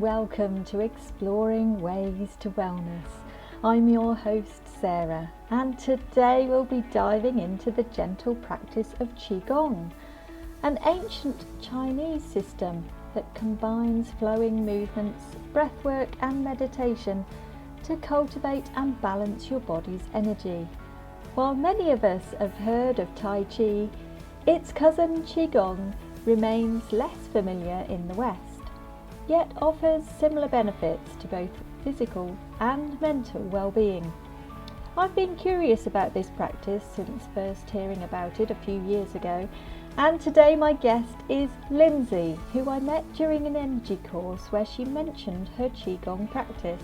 welcome to Exploring Ways to Wellness. I'm your host Sarah, and today we'll be diving into the gentle practice of Qi Gong, an ancient Chinese system that combines flowing movements, breathwork and meditation to cultivate and balance your body's energy. While many of us have heard of Tai Chi, its cousin Qigong remains less familiar in the West, yet offers similar benefits to both physical and mental well-being. I've been curious about this practice since first hearing about it a few years ago, and today my guest is Lindsay, who I met during an energy course where she mentioned her Qigong practice.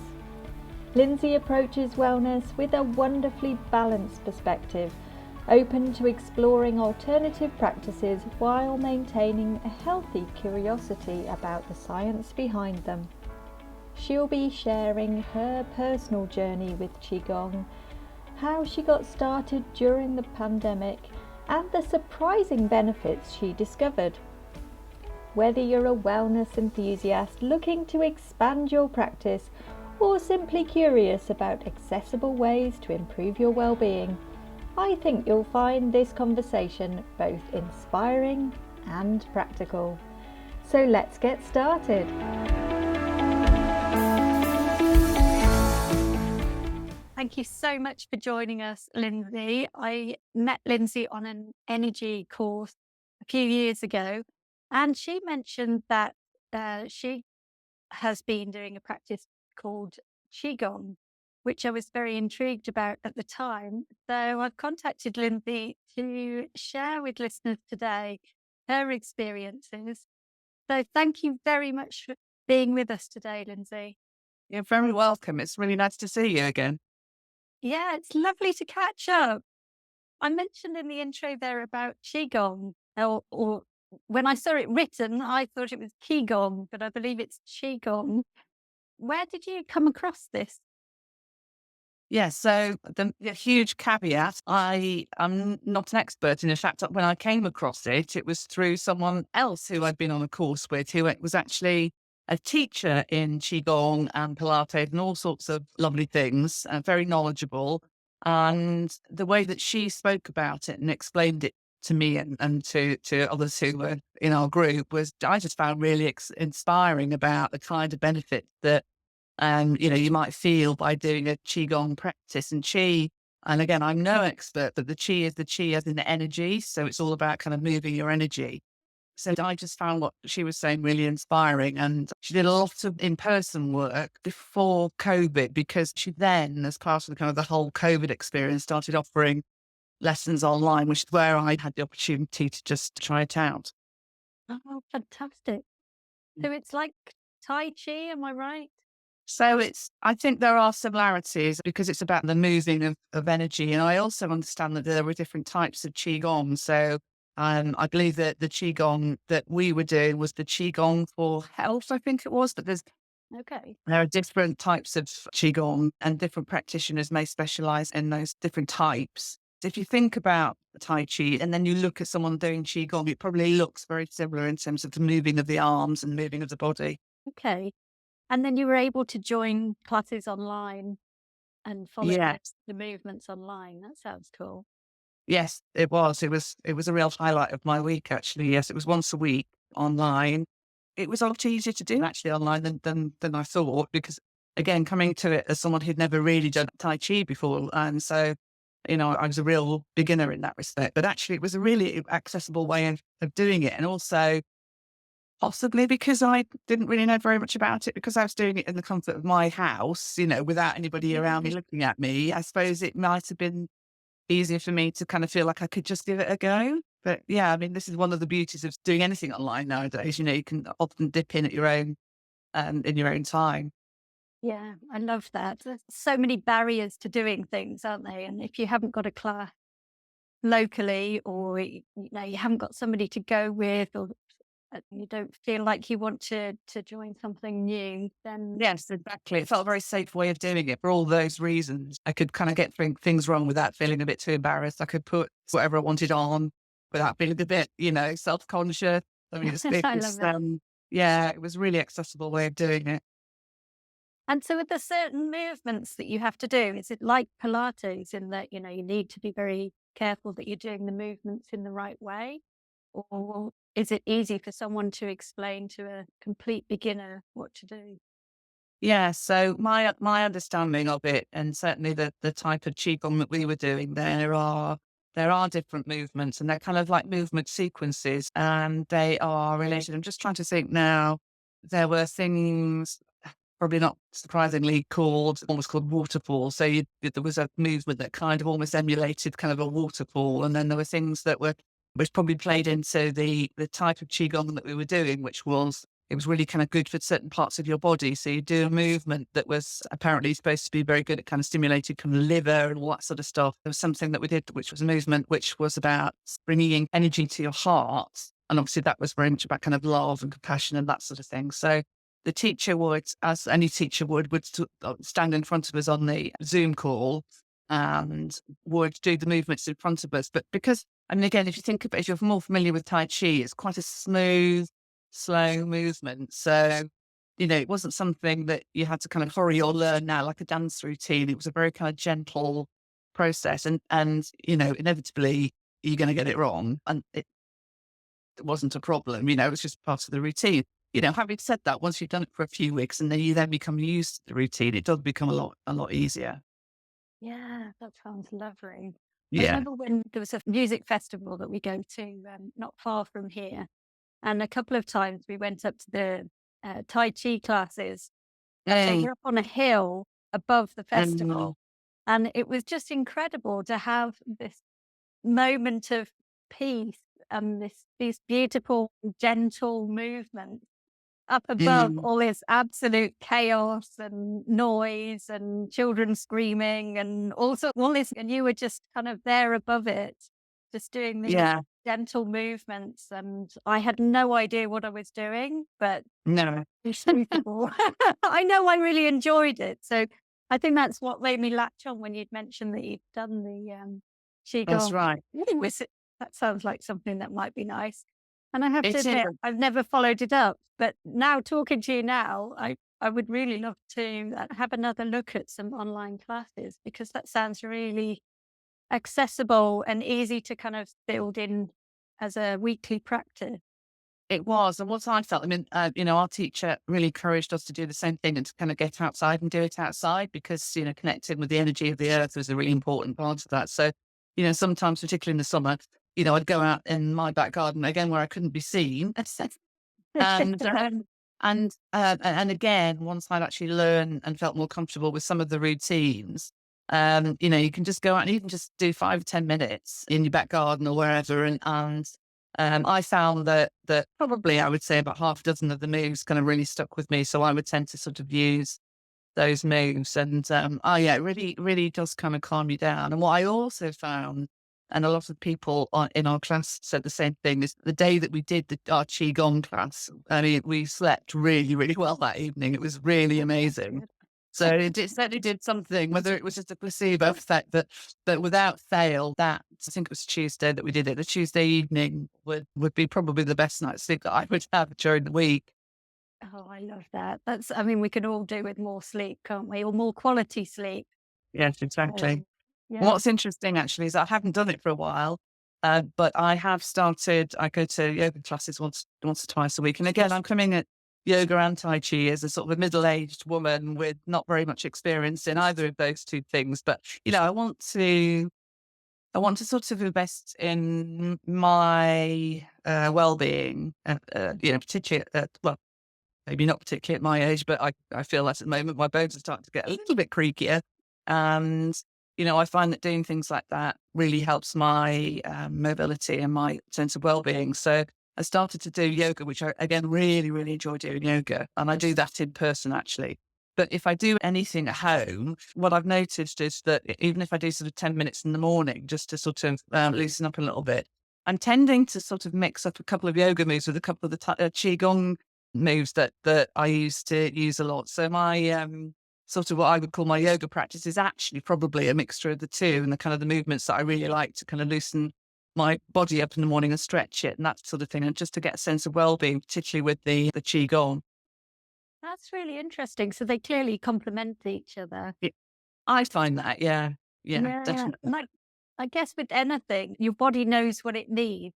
Lindsay approaches wellness with a wonderfully balanced perspective, open to exploring alternative practices while maintaining a healthy curiosity about the science behind them. She'll be sharing her personal journey with Qigong, how she got started during the pandemic, and the surprising benefits she discovered. Whether you're a wellness enthusiast looking to expand your practice, or simply curious about accessible ways to improve your well-being, I think you'll find this conversation both inspiring and practical. So let's get started. Thank you so much for joining us, Lindsay. I met Lindsay on an energy course a few years ago, and she mentioned that she has been doing a practice called Qigong, which I was very intrigued about at the time. So I've contacted Lindsay to share with listeners today her experiences. So thank you very much for being with us today, Lindsay. You're very welcome. It's really nice to see you again. Yeah, it's lovely to catch up. I mentioned in the intro there about Qigong, or when I saw it written, I thought it was Qigong, but I believe it's Qigong. Where did you come across this? Yeah, so the huge caveat, I am not an expert. And in fact, when I came across it, it was through someone else who I'd been on a course with, who was actually a teacher in Qigong and Pilates and all sorts of lovely things, very knowledgeable. And the way that she spoke about it and explained it to me and to others who were in our group was, I just found really inspiring about the kind of benefit that you might feel by doing a Qigong practice. And Qi, and again, I'm no expert, but the Qi is the Qi as in the energy. So it's all about kind of moving your energy. So I just found what she was saying really inspiring. And she did a lot of in-person work before COVID, because she then, as part of the kind of the whole COVID experience, started offering lessons online, which is where I had the opportunity to just try it out. Oh, fantastic. So it's like Tai Chi, am I right? So I think there are similarities because it's about the moving of energy. And I also understand that there were different types of Qigong. So I believe that the Qigong that we were doing was the Qigong for health, I think it was. But Okay. there are different types of Qigong, and different practitioners may specialize in those different types. So if you think about Tai Chi and then you look at someone doing Qigong, it probably looks very similar in terms of the moving of the arms and moving of the body. Okay. And then you were able to join classes online and follow Yes. the movements online. That sounds cool. Yes, it was. It was a real highlight of my week, actually. Yes, it was once a week online. It was a lot easier to do actually online than I thought, because again, coming to it as someone who'd never really done Tai Chi before. And so, I was a real beginner in that respect. But actually it was a really accessible way of doing it. And also possibly because I didn't really know very much about it, because I was doing it in the comfort of my house, without anybody around me looking at me. I suppose it might have been easier for me to kind of feel like I could just give it a go. But yeah, I mean, this is one of the beauties of doing anything online nowadays. You can often dip in at your own, in your own time. Yeah, I love that. There's so many barriers to doing things, aren't they? And if you haven't got a class locally, or you haven't got somebody to go with, or you don't feel like you want to join something new, then Yes, exactly. It felt a very safe way of doing it for all those reasons. I could kind of get things wrong without feeling a bit too embarrassed. I could put whatever I wanted on without feeling a bit, self-conscious. I mean, I love that. Yeah, it was a really accessible way of doing it. And so, are there certain movements that you have to do? Is it like Pilates in that, you need to be very careful that you're doing the movements in the right way? Or is it easy for someone to explain to a complete beginner what to do? Yeah, so my understanding of it, and certainly the type of qigong that we were doing, there are different movements, and they're kind of like movement sequences, and they are related. I'm just trying to think now. There were things, probably not surprisingly, almost called waterfall. So there was a movement that kind of almost emulated kind of a waterfall, and then there were things that were which probably played into the type of qigong that we were doing, which was it was really kind of good for certain parts of your body. So you do a movement that was apparently supposed to be very good at kind of stimulating kind of liver and all that sort of stuff. There was something that we did, which was a movement which was about bringing in energy to your heart. And obviously that was very much about kind of love and compassion and that sort of thing. So the teacher would, as any teacher would stand in front of us on the Zoom call and would do the movements in front of us. But because, I mean, again, if you think about it, if you're more familiar with Tai Chi, it's quite a smooth, slow movement. So, it wasn't something that you had to kind of hurry or learn now, like a dance routine. It was a very kind of gentle process. And inevitably you're going to get it wrong. And it wasn't a problem, it was just part of the routine. Having said that, once you've done it for a few weeks and then you then become used to the routine, it does become a lot easier. Yeah, that sounds lovely. I Yeah. remember when there was a music festival that we go to not far from here. And a couple of times we went up to the Tai Chi classes, and they Mm, were up on a hill above the mm, festival. And it was just incredible to have this moment of peace and these beautiful, gentle movements up above mm, all this absolute chaos and noise and children screaming and also all this, and you were just kind of there above it, just doing these yeah. gentle movements. And I had no idea what I was doing, but No, it's beautiful. I know I really enjoyed it. So I think that's what made me latch on when you'd mentioned that you'd done the that's Qigong. right. That sounds like something that might be nice. And I have to It is. admit, I've never followed it up. But now talking to you now, I would really love to have another look at some online classes because that sounds really accessible and easy to kind of build in as a weekly practice. It was. And what I felt, I mean, our teacher really encouraged us to do the same thing and to kind of get outside and do it outside because, connecting with the energy of the earth was a really important part of that. So, sometimes, particularly in the summer, I'd go out in my back garden again where I couldn't be seen. And and again, once I'd actually learned and felt more comfortable with some of the routines, you can just go out and even just do 5 or 10 minutes in your back garden or wherever, and I found that probably I would say about half a dozen of the moves kind of really stuck with me. So I would tend to sort of use those moves. And oh yeah, it really, really does kind of calm you down. And what I also found, and a lot of people in our class said the same thing, is the day that we did our Qi Gong class, I mean, we slept really, really well that evening. It was really That's amazing. good. So it certainly did something, whether it was just a placebo effect, but without fail, that I think it was Tuesday that we did it. The Tuesday evening would be probably the best night's sleep that I would have during the week. Oh, I love that. I mean, we could all do with more sleep, can't we? Or more quality sleep. Yes, exactly. Yeah. What's interesting actually is I haven't done it for a while, but I have started. I go to yoga classes once or twice a week, and again, I'm coming at yoga and Tai Chi as a sort of a middle-aged woman with not very much experience in either of those two things. But I want to sort of invest in my well-being, particularly well, maybe not particularly at my age, but I feel that at the moment my bones are starting to get a little bit creakier. And, I find that doing things like that really helps my mobility and my sense of well-being. So I started to do yoga, which I, again, really, really enjoy doing yoga. And I do that in person, actually. But if I do anything at home, what I've noticed is that even if I do sort of 10 minutes in the morning, just to sort of loosen up a little bit, I'm tending to sort of mix up a couple of yoga moves with a couple of the Qigong moves that I used to use a lot. So my sort of what I would call my yoga practice is actually probably a mixture of the two and the kind of the movements that I really like to kind of my body up in the morning and stretch it and that sort of thing, and just to get a sense of well-being, particularly with the Qi Gong. That's really interesting. So they clearly complement each other. Yeah, I find that, yeah, Yeah. definitely. And I guess with anything, your body knows what it needs.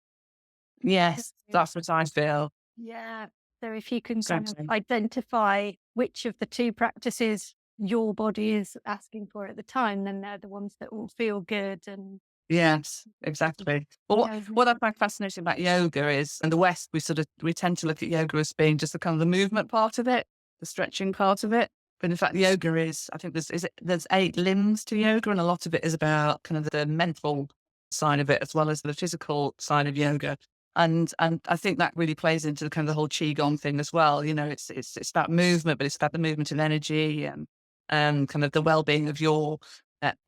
Yes, that's what I feel. Yeah. So if you can kind of Exactly. identify which of the two practices your body is asking for at the time, then they're the ones that will feel good and Yes, exactly. Well, yeah, what I find fascinating about yoga is, in the West, we tend to look at yoga as being just the kind of the movement part of it, the stretching part of it. But in fact, yoga is, I think there's 8 limbs to yoga, and a lot of it is about kind of the mental side of it as well as the physical side of yoga. And I think that really plays into the kind of the whole Qigong thing as well. You know, it's about movement, but it's about the movement of energy and kind of the well-being of your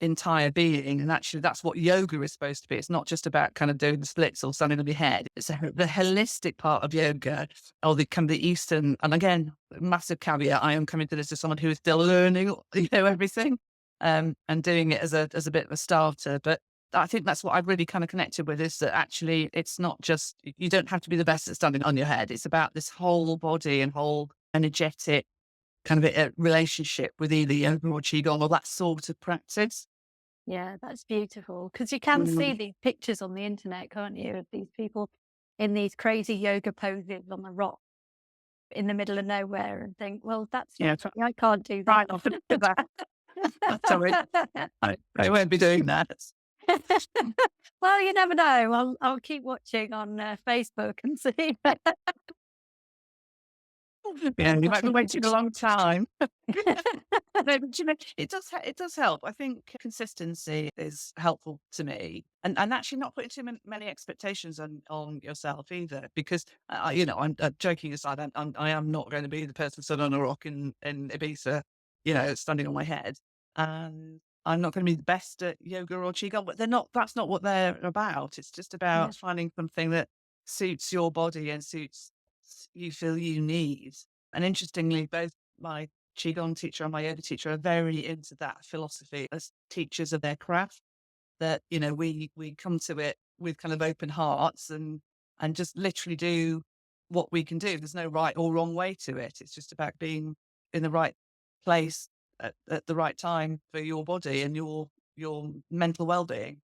entire being. And actually, that's what yoga is supposed to be. It's not just about kind of doing the splits or standing on your head. It's the holistic part of yoga, or the kind of the Eastern. And again, massive caveat: I am coming to this as someone who is still learning, everything, and doing it as a bit of a starter. But I think that's what I've really kind of connected with, is that actually it's not just, you don't have to be the best at standing on your head. It's about this whole body and whole energetic kind of a relationship with either yoga or qigong or that sort of practice. yeah, that's beautiful. Because you can see Mm, these pictures on the internet, can't you, of these people in these crazy yoga poses on the rock in the middle of nowhere and think, well, that's yeah, not me. I can't do try that. not to do that. Sorry, I won't be doing that. Well, you never know. I'll keep watching on Facebook and see. Yeah, you might be waiting a long time. No, but it does help. I think consistency is helpful to me, and actually not putting too many expectations on yourself either. Because I'm joking aside, I am not going to be the person stood on a rock in Ibiza, standing on my head, and I'm not going to be the best at yoga or qigong. But they're not. That's not what they're about. It's just Yeah, about finding something that suits your body and suits you feel you need. And interestingly, both my Qigong teacher and my yoga teacher are very into that philosophy as teachers of their craft, that, we come to it with kind of open hearts and just literally do what we can do. There's no right or wrong way to it. It's just about being in the right place at the right time for your body and your mental well-being.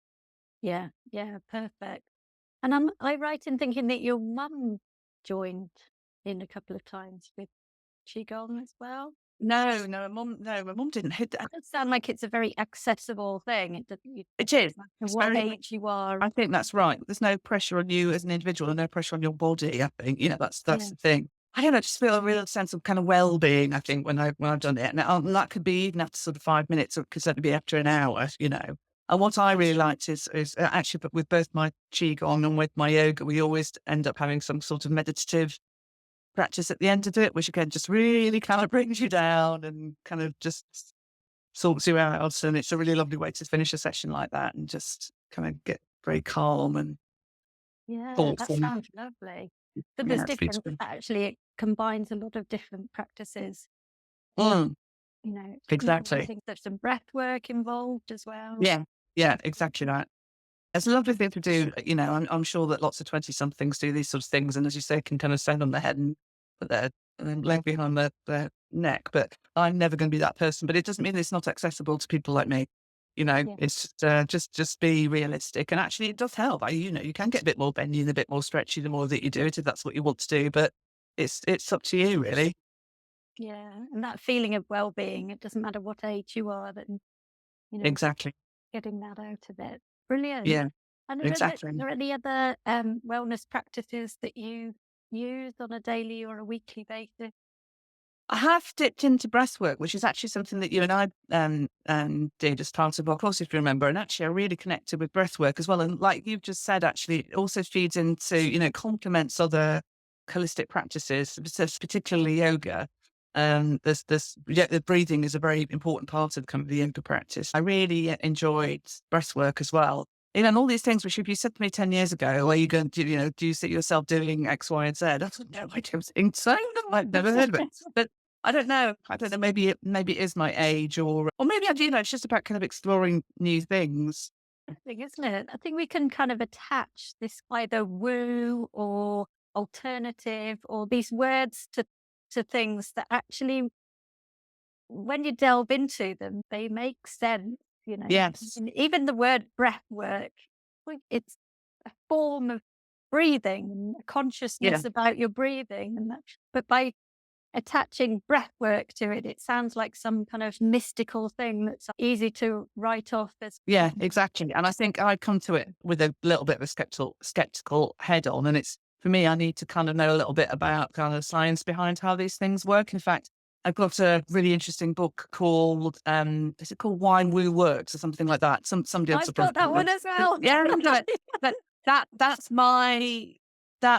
yeah, yeah, perfect. And am I right in thinking that your mum joined in a couple of times with Qigong as well? No, my mum didn't hit that. It does sound like it's a very accessible thing. It doesn't It is. matter It's what very age you are. I think that's right. There's no pressure on you as an individual and no pressure on your body. I think, that's Yeah, the thing. I don't know, I just feel a real sense of kind of well-being, I think, when I've done it. And that could be even after sort of 5 minutes, or it could certainly be after an hour. And what I really liked is actually, but with both my Qigong and with my yoga, we always end up having some sort of meditative practice at the end of it, which again just really kind of brings you down and kind of just sorts you out. And it's a really lovely way to finish a session like that and just kind of get very calm and yeah, that thoughtful. sounds lovely. So there's Yeah, it's different, beautiful. actually, it combines a lot of different practices. Mm, You know, I exactly. think there's some breath work involved as well. Yeah. Yeah, exactly that. It's a lovely thing to do. I'm sure that lots of 20 somethings do these sort of things. And as you say, can kind of stand on their head and put their leg behind their neck. But I'm never going to be that person. But it doesn't mean it's not accessible to people like me. Yeah, It's just be realistic. And actually, it does help. You can get a bit more bendy and a bit more stretchy the more that you do it, if that's what you want to do. But it's up to you, really. yeah. And that feeling of well-being, it doesn't matter what age you are, that, just Exactly. getting that out of it. Brilliant. Yeah, And exactly. are there any other wellness practices that you use on a daily or a weekly basis? I have dipped into breathwork, which is actually something that you and I did as part of our course, if you remember. And actually, I really connected with breathwork as well. And like you've just said, actually, it also feeds into, complements other holistic practices, particularly yoga. The breathing is a very important part of kind of the yoga practice. I really enjoyed breathwork as well. And all these things, which if you said to me 10 years ago, are you going to, do you see yourself doing X, Y, and Z? I thought, no, I was insane. I've never heard of it. But I don't know. I don't know. Maybe it is my age, or maybe it's just about kind of exploring new things. thing, isn't it? I think we can kind of attach this either woo or alternative or these words to things that actually, when you delve into them, they make sense, you know. Yes. And even the word breath work, it's a form of breathing and a Yeah. consciousness about your breathing. And that, but by attaching breath work to it, it sounds like some kind of mystical thing that's easy to write off as. Yeah, exactly. And I think I come to it with a little bit of a skeptical head on. And it's, for me, I need to kind of know a little bit about kind of science behind how these things work. In fact, I've got a really interesting book called, is it called Why Woo Works or something like that? Somebody else will I've got that probably, one as well. yeah, but that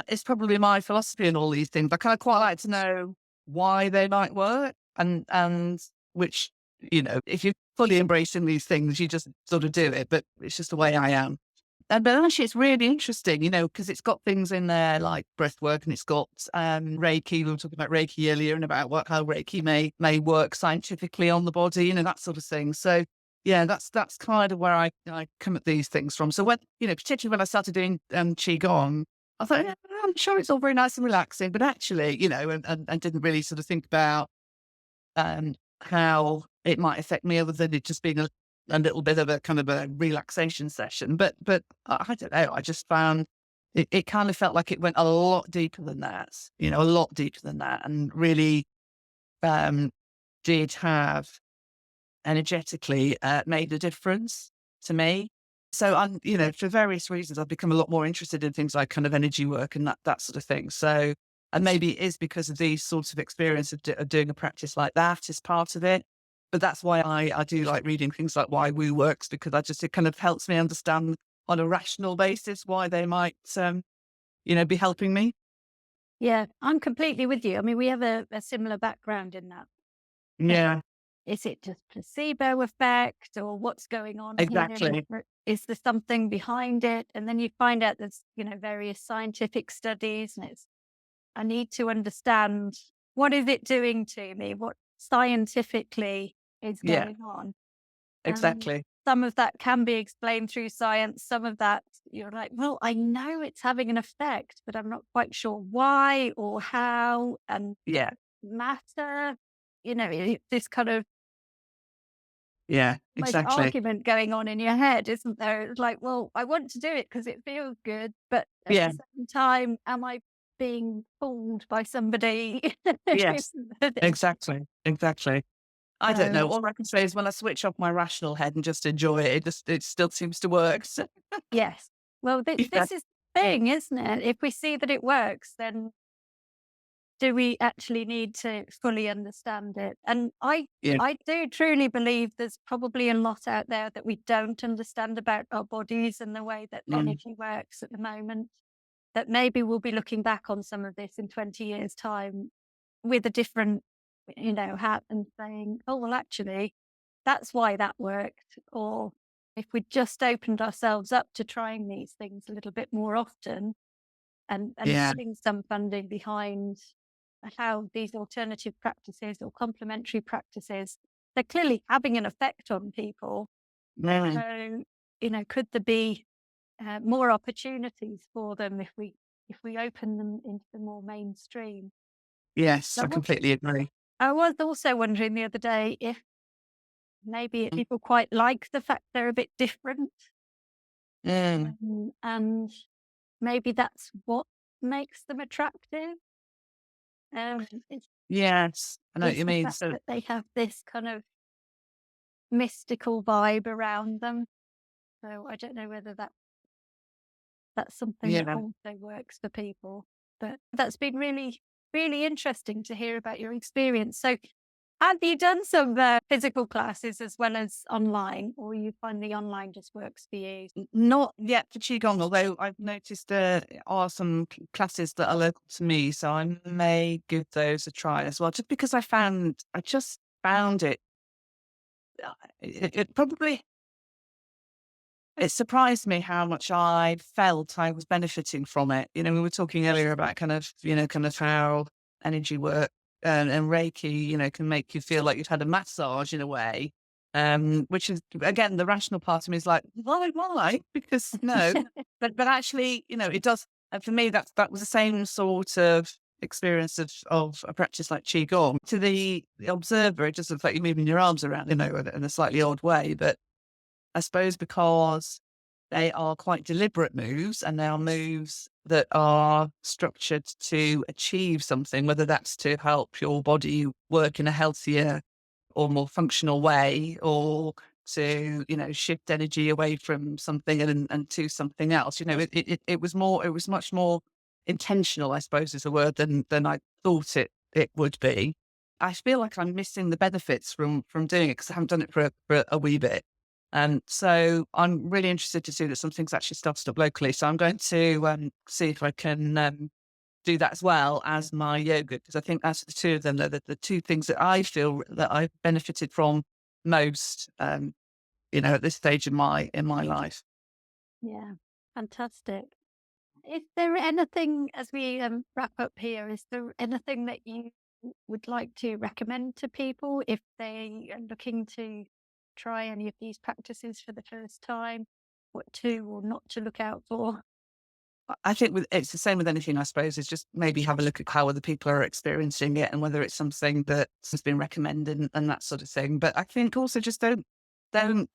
is probably my philosophy in all these things. I kind of quite like to know why they might work and which, if you're fully embracing these things, you just sort of do it, but it's just the way I am. But actually it's really interesting, because it's got things in there like breath work, and it's got Reiki. We were talking about Reiki earlier and about how Reiki may work scientifically on the body, that sort of thing. So yeah, that's kind of where I come at these things from. So when, particularly when I started doing Qi Gong, I thought, yeah, I'm sure it's all very nice and relaxing, but actually, and didn't really sort of think about how it might affect me other than it just being a little bit of a kind of a relaxation session. But I don't know. I just found it kind of felt like it went a lot deeper than that, a lot deeper than that, and really um, did have energetically made a difference to me. So I'm, for various reasons, I've become a lot more interested in things like kind of energy work and that sort of thing. So, and maybe it is because of these sorts of experience of doing a practice like that is part of it. But that's why I do like reading things like Why Woo Works, because it kind of helps me understand on a rational basis why they might, be helping me. Yeah, I'm completely with you. I mean, we have a similar background in that. Yeah, Is it just placebo effect or what's going on here? exactly. Or is there something behind it? And then you find out there's, various scientific studies, and I need to understand, what is it doing to me? What scientifically is Yeah, going on? And exactly. some of that can be explained through science. Some of that you're like, well, I know it's having an effect, but I'm not quite sure why or how. And Yeah, matter, this kind of yeah, almost exactly. argument going on in your head, isn't there? It's like, well, I want to do it because it feels good, but at Yeah, the same time, am I being fooled by somebody? yes, exactly, exactly. I don't know. So, All I can say is when I switch off my rational head and just enjoy it, it still seems to work. So, yes. Well, yeah, this is the thing, isn't it? If we see that it works, then do we actually need to fully understand it? And yeah, I do truly believe there's probably a lot out there that we don't understand about our bodies and the way that mm, energy works at the moment. That maybe we'll be looking back on some of this in 20 years' time with a different, hat, and saying, oh, well, actually, that's why that worked. Or if we just opened ourselves up to trying these things a little bit more often and yeah, putting some funding behind how these alternative practices or complementary practices, they're clearly having an effect on people. mm, So, could there be more opportunities for them if we open them into the more mainstream? yes, I I was, completely agree. I was also wondering the other day if maybe Mm, people quite like the fact they're a bit different, mm, and maybe that's what makes them attractive. It's yes, I know what is you the mean. fact So, that they have this kind of mystical vibe around them. So I don't know whether that's something that yeah, also works for people. But that's been really, really interesting to hear about your experience. So have you done some physical classes as well as online, or you find the online just works for you? not yet for Qigong, although I've noticed there are some classes that are local to me, so I may give those a try as well. Just because I just found it probably. It surprised me how much I felt I was benefiting from it. We were talking earlier about kind of how energy work and Reiki, can make you feel like you've had a massage in a way. which is, again, the rational part of me is like, why? Because no, but actually, it does. And for me, that was the same sort of experience of a practice like Qi Gong. To the observer, it just looks like you're moving your arms around, in a slightly odd way. But I suppose because they are quite deliberate moves, and they are moves that are structured to achieve something, whether that's to help your body work in a healthier or more functional way, or to, shift energy away from something and to something else. It was much more intentional, I suppose is a word, than I thought it would be. I feel like I'm missing the benefits from doing it because I haven't done it for a wee bit. And so I'm really interested to see that something's actually started up locally. So I'm going to see if I can do that as well as my yoga, because I think that's the two of them, the two things that I feel that I've benefited from most, at this stage in my life. Yeah, fantastic. Is there anything, as we wrap up here, is there anything that you would like to recommend to people if they are looking to try any of these practices for the first time? What to or not to look out for? I think it's the same with anything, I suppose, is just maybe have a look at how other people are experiencing it and whether it's something that has been recommended and that sort of thing. But I think also just don't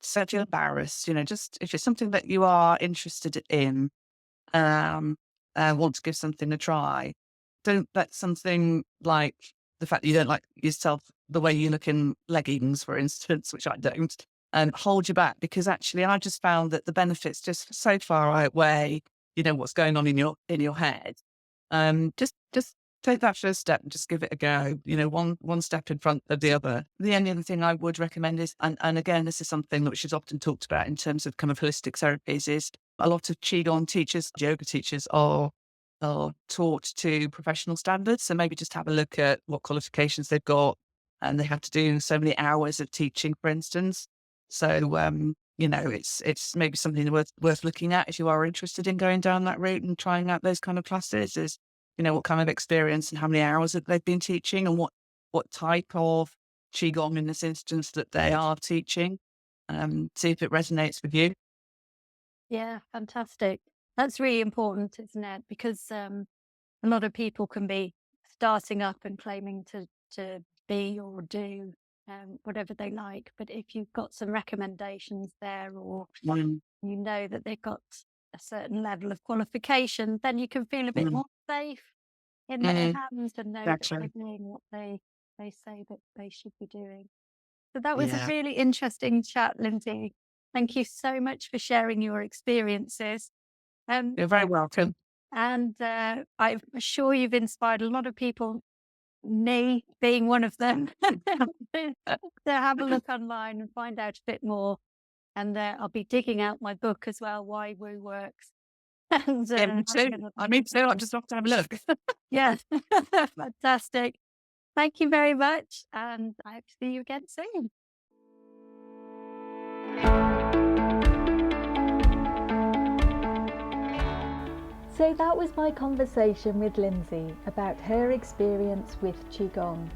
feel embarrassed, just if it's something that you are interested in, want to give something a try, don't let something like the fact that you don't like yourself the way you look in leggings, for instance, which I don't, hold you back, because actually I just found that the benefits just so far outweigh, what's going on in your head. Just take that first step and just give it a go, one step in front of the other. The only other thing I would recommend is, and again, this is something which is often talked about in terms of kind of holistic therapies, is a lot of Qigong teachers, yoga teachers are taught to professional standards. So maybe just have a look at what qualifications they've got, and they have to do so many hours of teaching, for instance. So, it's maybe something worth looking at if you are interested in going down that route and trying out those kind of classes, is, what kind of experience and how many hours that they've been teaching, and what type of Qigong in this instance that they are teaching. See if it resonates with you. Yeah, fantastic. That's really important, isn't it? Because a lot of people can be starting up and claiming to be or do whatever they like, but if you've got some recommendations there, or Mm, you know that they've got a certain level of qualification, then you can feel a bit mm, more safe in their mm, hands and know that they're exactly. doing what they say that they should be doing. So that was a Yeah. really interesting chat, Lindsay. Thank you so much for sharing your experiences. Um, You're very welcome. and I'm sure you've inspired a lot of people, me being one of them, to have a look online and find out a bit more. And I'll be digging out my book as well, Why Woo Works. And Yeah, me too. having a look. I mean, too. I'm just off to have a look. Yeah, fantastic. Thank you very much. And I hope to see you again soon. So that was my conversation with Lindsay about her experience with Qigong.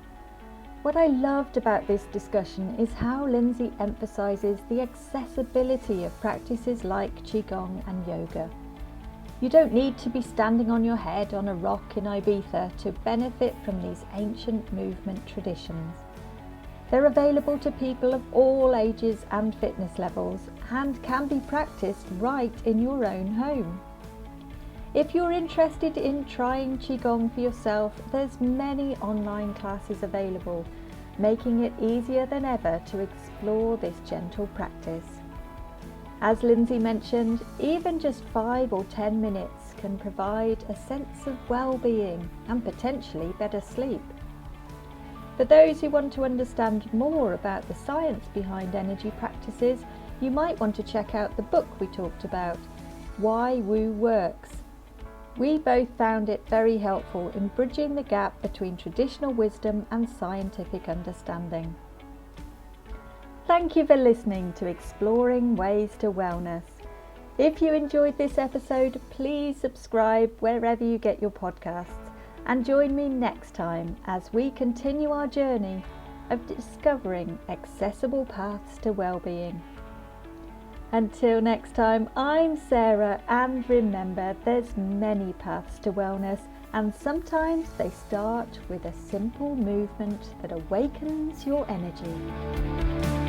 What I loved about this discussion is how Lindsay emphasises the accessibility of practices like Qigong and yoga. You don't need to be standing on your head on a rock in Ibiza to benefit from these ancient movement traditions. They're available to people of all ages and fitness levels, and can be practiced right in your own home. If you're interested in trying Qigong for yourself, there's many online classes available, making it easier than ever to explore this gentle practice. As Lindsay mentioned, even just 5 or 10 minutes can provide a sense of well-being and potentially better sleep. For those who want to understand more about the science behind energy practices, you might want to check out the book we talked about, Why Woo Works. We both found it very helpful in bridging the gap between traditional wisdom and scientific understanding. Thank you for listening to Exploring Ways to Wellness. If you enjoyed this episode, please subscribe wherever you get your podcasts, and join me next time as we continue our journey of discovering accessible paths to well-being. Until next time, I'm Sarah, and remember, there's many paths to wellness, and sometimes they start with a simple movement that awakens your energy.